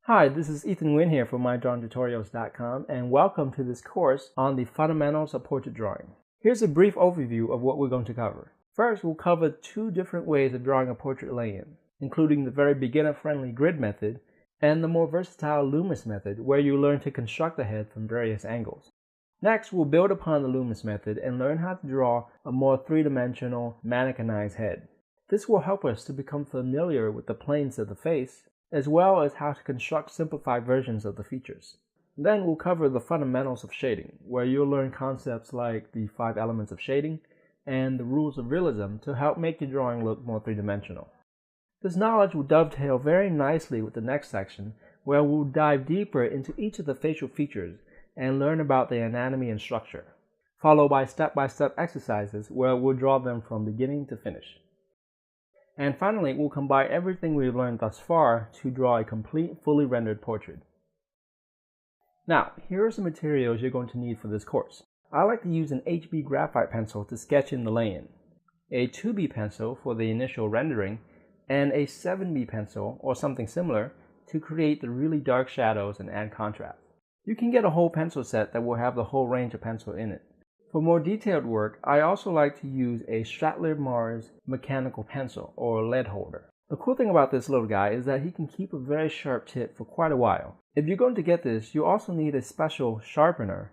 Hi, this is Ethan Nguyen here from MyDrawingTutorials.com and welcome to this course on the fundamentals of portrait drawing. Here's a brief overview of what we're going to cover. First, we'll cover two different ways of drawing a portrait lay-in, including the very beginner-friendly grid method and the more versatile Loomis method, where you learn to construct a head from various angles. Next, we'll build upon the Loomis method and learn how to draw a more three-dimensional, mannequinized head. This will help us to become familiar with the planes of the face, as well as how to construct simplified versions of the features. Then we'll cover the fundamentals of shading, where you'll learn concepts like the 5 elements of shading and the rules of realism to help make your drawing look more three-dimensional. This knowledge will dovetail very nicely with the next section, where we'll dive deeper into each of the facial features and learn about their anatomy and structure, followed by step-by-step exercises where we'll draw them from beginning to finish. And finally, we'll combine everything we've learned thus far to draw a complete, fully rendered portrait. Now, here are some materials you're going to need for this course. I like to use an HB graphite pencil to sketch in the lay-in, a 2B pencil for the initial rendering, and a 7B pencil or something similar to create the really dark shadows and add contrast. You can get a whole pencil set that will have the whole range of pencil in it. For more detailed work, I also like to use a Staedtler-Mars mechanical pencil or lead holder. The cool thing about this little guy is that he can keep a very sharp tip for quite a while. If you're going to get this, you also need a special sharpener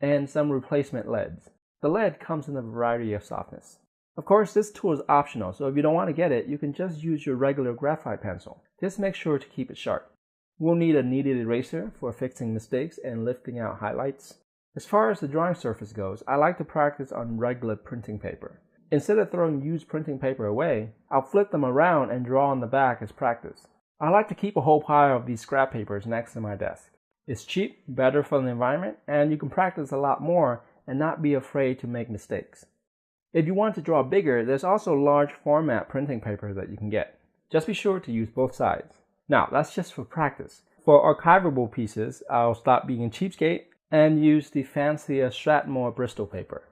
and some replacement leads. The lead comes in a variety of softness. Of course, this tool is optional, so if you don't want to get it, you can just use your regular graphite pencil. Just make sure to keep it sharp. We'll need a kneaded eraser for fixing mistakes and lifting out highlights. As far as the drawing surface goes, I like to practice on regular printing paper. Instead of throwing used printing paper away, I'll flip them around and draw on the back as practice. I like to keep a whole pile of these scrap papers next to my desk. It's cheap, better for the environment, and you can practice a lot more and not be afraid to make mistakes. If you want to draw bigger, there's also large format printing paper that you can get. Just be sure to use both sides. Now, that's just for practice. For archivable pieces, I'll stop being a cheapskate and use the fancier Strathmore Bristol paper,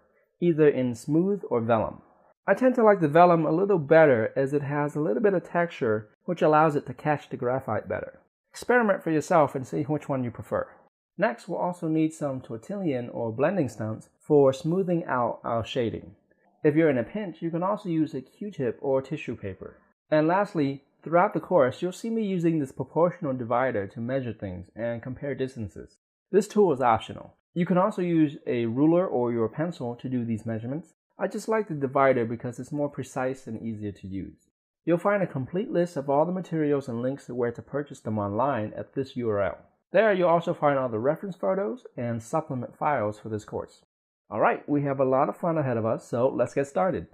either in smooth or vellum. I tend to like the vellum a little better as it has a little bit of texture which allows it to catch the graphite better. Experiment for yourself and see which one you prefer. Next, we'll also need some tortillon or blending stumps for smoothing out our shading. If you're in a pinch, you can also use a Q-tip or tissue paper. And lastly, throughout the course, you'll see me using this proportional divider to measure things and compare distances. This tool is optional. You can also use a ruler or your pencil to do these measurements. I just like the divider because it's more precise and easier to use. You'll find a complete list of all the materials and links to where to purchase them online at this URL. There you'll also find all the reference photos and supplement files for this course. Alright, we have a lot of fun ahead of us, so let's get started.